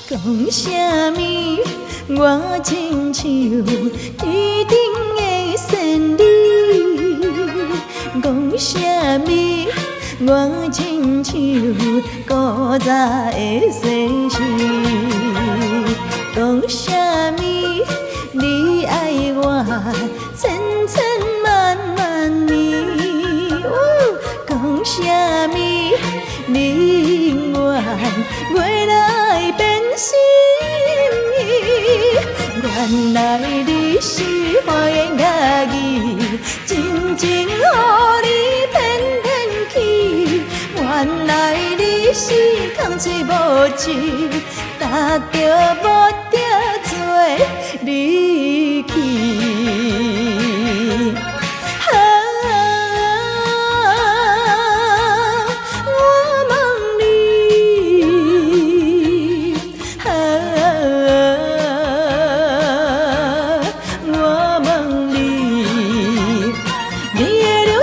讲啥物？我亲像天顶的仙女。讲啥物？我亲像古早的西施。讲啥物？你爱我千千万万年。讲啥物？宁愿月来变心意。原来你是花言巧语，真情予你骗骗去。原来你是空嘴无舌，踏着无着做离去。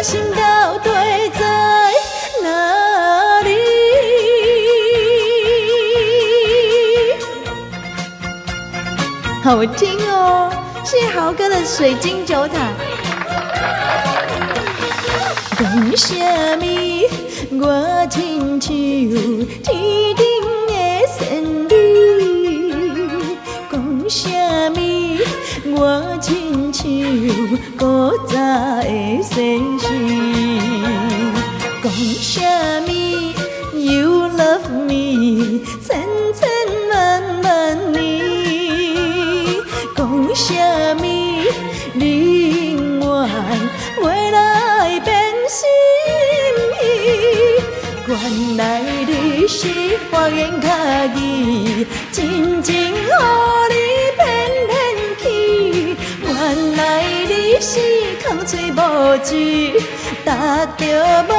心到底在哪里？好听哦，是豪哥的水晶酒塔。讲啥物？我亲像天顶的仙女。讲啥物？我亲像古早的西施。讲啥物 ？You love me， 千千万万年。讲啥物？宁愿月来变心意。原来你是花言巧语，真情予你骗骗去。原来你是空嘴无舌，踏着无